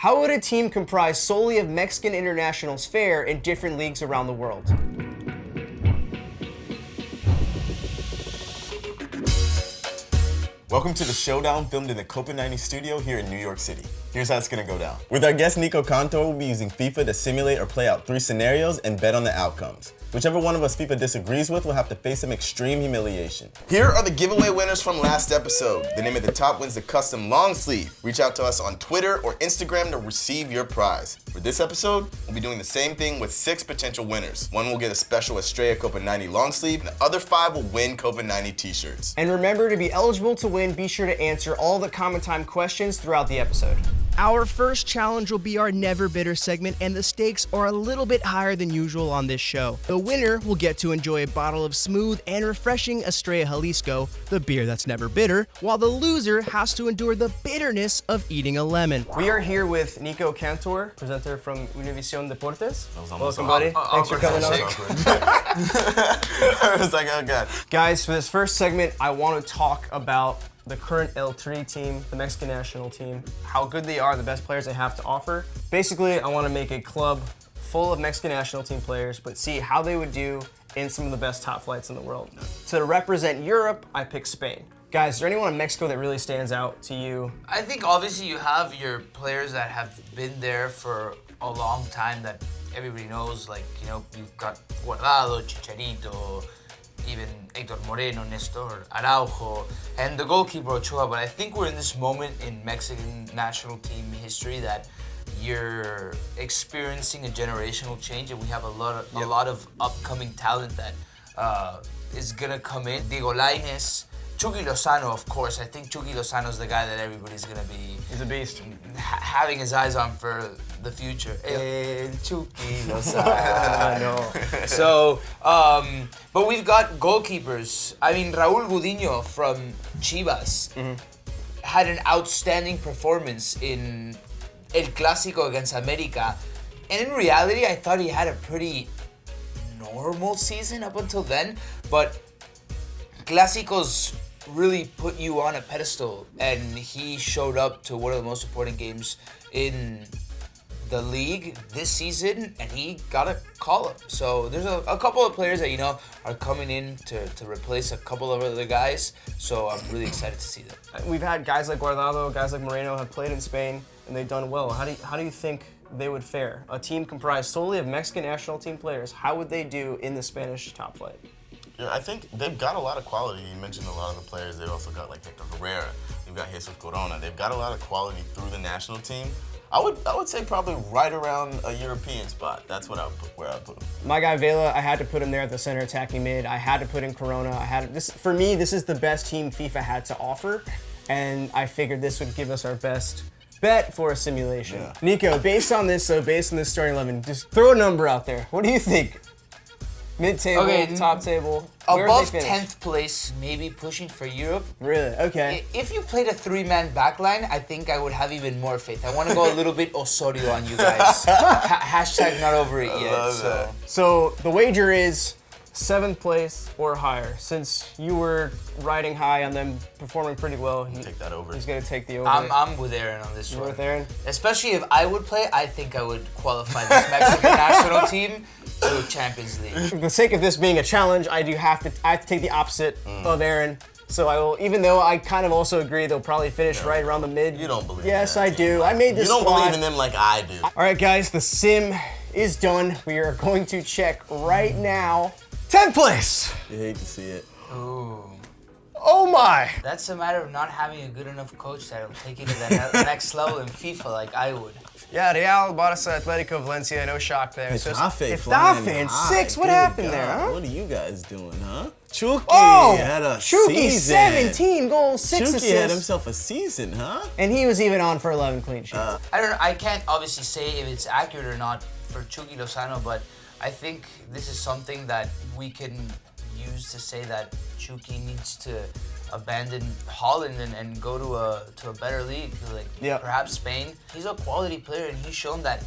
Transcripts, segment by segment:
How would a team comprised solely of Mexican internationals fare in different leagues around the world? Welcome to the Showdown, filmed in the COPA90 studio here in New York City. Here's how it's gonna go down. With our guest Nico Cantor, we'll be using FIFA to simulate or play out 3 scenarios and bet on the outcomes. Whichever one of us FIFA disagrees with will have to face some extreme humiliation. Here are the giveaway winners from last episode. The name at the top wins the custom long sleeve. Reach out to us on Twitter or Instagram to receive your prize. For this episode, we'll be doing the same thing with 6 potential winners. One will get a special Estrella COPA90 long sleeve, and the other 5 will win COPA90 t-shirts. And remember, to be eligible to win, be sure to answer all the comment time questions throughout the episode. Our first challenge will be our Never Bitter segment, and the stakes are a little bit higher than usual on this show. The winner will get to enjoy a bottle of smooth and refreshing Estrella Jalisco, the beer that's never bitter, while the loser has to endure the bitterness of eating a lemon. We are here with Nico Cantor, presenter from Univision Deportes. Welcome, buddy. Thanks for coming on. I was like, oh God. Guys, for this first segment, I want to talk about the current El Tri team, the Mexican national team, how good they are, the best players they have to offer. Basically, I want to make a club full of Mexican national team players, but see how they would do in some of the best top flights in the world. To represent Europe, I picked Spain. Guys, is there anyone in Mexico that really stands out to you? I think obviously you have your players that have been there for a long time that everybody knows, like, you know, you've got Guardado, Chicharito, even Hector Moreno, Nestor, Araujo, and the goalkeeper Ochoa. But I think we're in this moment in Mexican national team history that you're experiencing a generational change, and we have a lot of upcoming talent that is gonna come in. Diego Lainez, Chucky Lozano, of course. I think Chucky Lozano's the guy that everybody's gonna be. He's a beast. Having his eyes on for the future. El Chucky Lozano. I know. So, but we've got goalkeepers. I mean, Raúl Gudiño from Chivas had an outstanding performance in El Clásico against América. And in reality, I thought he had a pretty normal season up until then. But Clásicos really put you on a pedestal, and he showed up to one of the most important games in the league this season, and he got a call-up. So there's a couple of players that, you know, are coming in to replace a couple of other guys, so I'm really excited to see them. We've had guys like Guardado, guys like Moreno have played in Spain, and they've done well. How do you think they would fare? A team comprised solely of Mexican national team players, how would they do in the Spanish top flight? Yeah, I think they've got a lot of quality. You mentioned a lot of the players. They've also got like Hector Herrera. They've got Jesus Corona. They've got a lot of quality through the national team. I would say probably right around a European spot. That's what where I put them. My guy Vela, I had to put him there at the center attacking mid. I had to put in Corona. For me, this is the best team FIFA had to offer, and I figured this would give us our best bet for a simulation. Yeah. Nico, based on this starting 11, just throw a number out there. What do you think? Mid-table, Okay, top table. Above 10th place, maybe pushing for Europe. Really? Okay. If you played a 3-man backline, I think I would have even more faith. I want to go a little bit Osorio on you guys. Hashtag not over it yet. So the wager is 7th place or higher. Since you were riding high on them, performing pretty well, Take that over. he's going to take the over. I'm with Aaron on this one. You're with Aaron? Especially if I would play, I think I would qualify this Mexican national team to Champions League. For the sake of this being a challenge, I have to take the opposite of Aaron. So I will, even though I kind of also agree they'll probably finish right around the mid. You don't believe Yes, in that I do. I made this You don't squad. believe in them like I do. All right, guys, the sim is done. We are going to check right now. 10th place. You hate to see it. Ooh. Oh my. That's a matter of not having a good enough coach that will take it to the next level in FIFA like I would. Yeah, Real, Barça, Atletico, Valencia, no shock there. Getafe in 6, what happened there, huh? What are you guys doing, huh? Chucky had a Chucky, season. 17 goals, 6 assists. Chucky had himself a season, huh? And he was even on for 11 clean sheets. I don't know, I can't obviously say if it's accurate or not for Chucky Lozano, but I think this is something that we can use to say that Chucky needs to abandon Holland and go to a better league, like perhaps Spain. He's a quality player, and he's shown that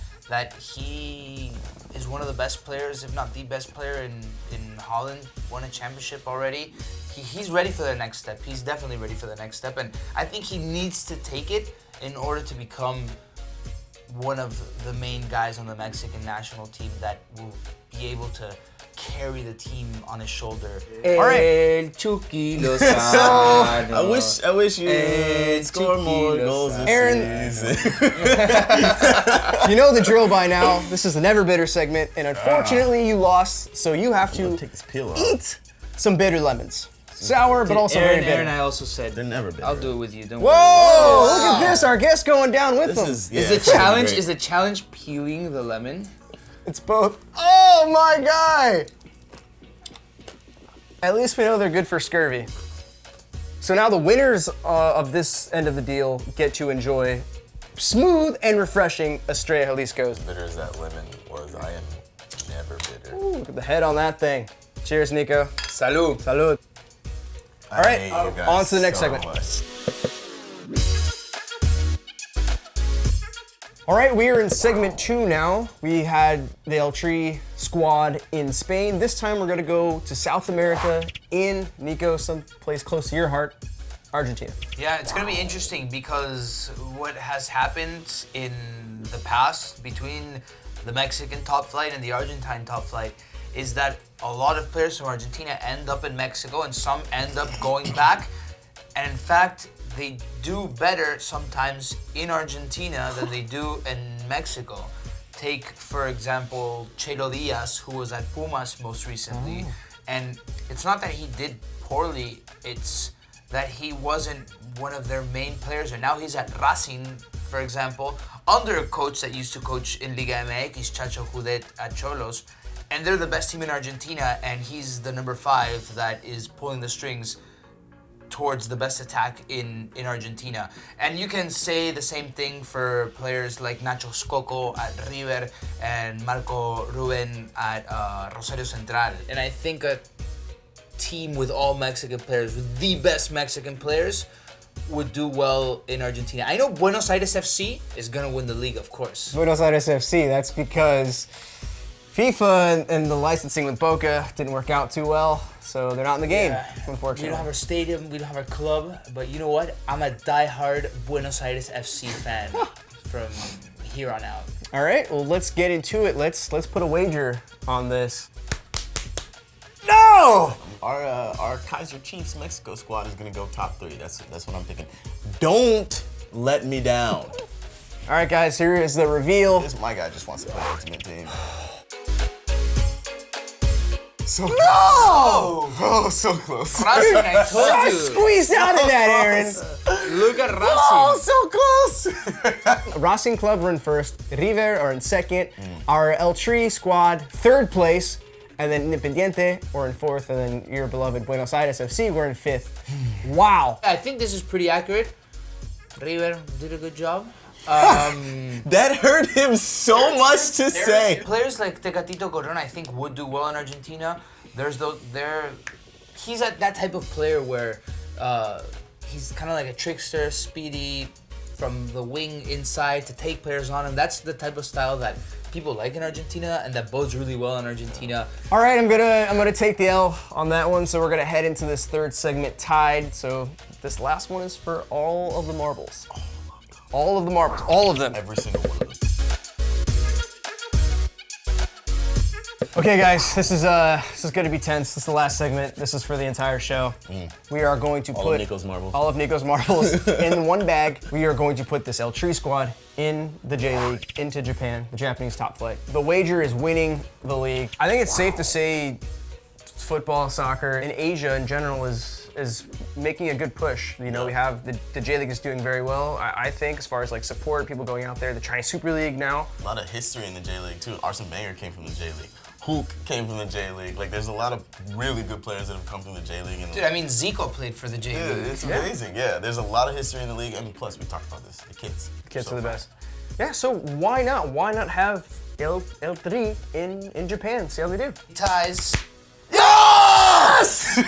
he is one of the best players, if not the best player in Holland. Won a championship already. He's ready for the next step. He's definitely ready for the next step, and I think he needs to take it in order to become one of the main guys on the Mexican national team that will be able to carry the team on his shoulder. All right. El Chucky Lozano. I wish you score more goals this Aaron. season. You know the drill by now. This is the Never Bitter segment, and unfortunately you lost, so you have to Take this peel off. eat some bitter lemons. Sour, but also very bitter. Aaron, I also said, They're never bitter. I'll do it with you. Don't Whoa! worry. Look at this. Our guest going down with them. Is Is the challenge peeling the lemon? It's both. Oh my guy! At least we know they're good for scurvy. So now the winners of this end of the deal get to enjoy smooth and refreshing Estrella Jalisco's. bitter as that lemon was. I am never bitter. Ooh, look at the head on that thing. Cheers, Nico. Salud. Salud. All right, I hate you guys on to the next so segment. much. All right, we are in segment 2 now. We had the El Tri squad in Spain. This time we're gonna go to South America in, Nico, someplace close to your heart, Argentina. Yeah, it's going to be interesting because what has happened in the past between the Mexican top flight and the Argentine top flight is that a lot of players from Argentina end up in Mexico and some end up going back. And in fact, they do better sometimes in Argentina than they do in Mexico. Take, for example, Chelo Diaz, who was at Pumas most recently. And it's not that he did poorly, it's that he wasn't one of their main players. And now he's at Racing, for example, under a coach that used to coach in Liga MX, Chacho Judet at Cholos. And they're the best team in Argentina, and he's the number 5 that is pulling the strings towards the best attack in Argentina. And you can say the same thing for players like Nacho Scocco at River and Marco Ruben at Rosario Central. And I think a team with all Mexican players, with the best Mexican players, would do well in Argentina. I know Buenos Aires FC is gonna win the league, of course. Buenos Aires FC, that's because FIFA and the licensing with Boca didn't work out too well, so they're not in the game, unfortunately. We don't have our stadium, we don't have our club, but you know what? I'm a diehard Buenos Aires FC fan from here on out. All right, well, let's get into it. Let's put a wager on this. No! Our Kaiser Chiefs Mexico squad is gonna go top 3. That's what I'm thinking. Don't let me down. All right, guys, here is the reveal. My guy just wants to play Ultimate Team. So No! Oh, so close. Racing, I told I you. squeezed out of that, Aaron. Look at Racing. Oh, so close. Racing Club are in first, River are in second, our El Tri squad, third place, and then Independiente are in fourth, and then your beloved Buenos Aires FC were in fifth. Wow. I think this is pretty accurate. River did a good job. That hurt him so much to say. Players like Tecatito Corona, I think, would do well in Argentina. He's that type of player where he's kind of like a trickster, speedy from the wing inside to take players on him. That's the type of style that people like in Argentina, and that bodes really well in Argentina. All right, I'm gonna take the L on that one, so we're gonna head into this third segment tied. So this last one is for all of the marbles. All of the marbles, all of them. Every single one of them. Okay, guys, this is gonna be tense. This is the last segment. This is for the entire show. We are going to All put of Nico's marbles. all of Nico's marbles in one bag. We are going to put this El Tri squad in the J League into Japan, the Japanese top flight. The wager is winning the league. I think it's safe to say football, soccer, in Asia in general is making a good push. You know, we have the J League is doing very well. I think as far as like support, people going out there, the Chinese Super League now. A lot of history in the J League too. Arsene Wenger came from the J League. Hulk came from the J League. Like, there's a lot of really good players that have come from the J League. Dude, I mean, Zico played for the J League. It's amazing. Yeah, there's a lot of history in the league. I mean, plus we talked about this. The kids. Kids are the best. Yeah, so why not? Why not have El Tri in Japan? See how they do. Ties. Yes!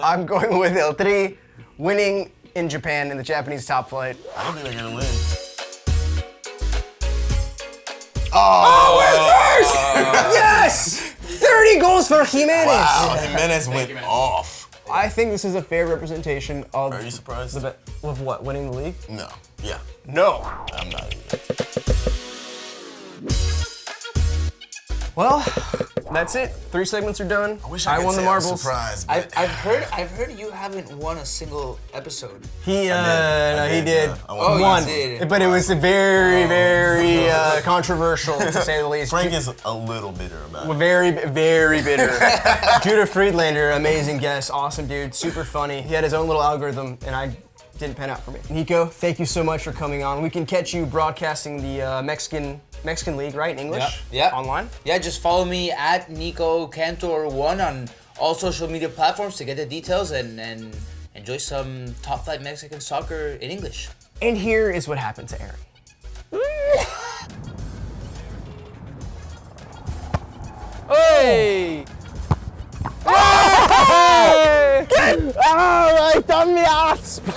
I'm going with El Tri winning in Japan in the Japanese top flight. I don't think they're gonna win. Oh, we're first! Yes! 30 goals for Jimenez. Wow, Jimenez went off. I think this is a fair representation of. Are you surprised? Of what? Winning the league? No. Yeah. No. I'm not either. Well, that's it. 3 segments are done. I wish I could won the say I was marbles. surprised, but I've heard you haven't won a single episode. He I did. I Oh, you One, did. but it was very controversial to say the least. Frank is a little bitter about it. Very bitter. Judah Friedlander, amazing guest, awesome dude, super funny. He had his own little algorithm, and I didn't pan out for me. Nico, thank you so much for coming on. We can catch you broadcasting the Mexican League, right, in English? Yeah. Online? Yeah, just follow me at Nico Cantor1 on all social media platforms to get the details and enjoy some top flight Mexican soccer in English. And here is what happened to Aaron. Hey! ¡Ay, está mi aspa!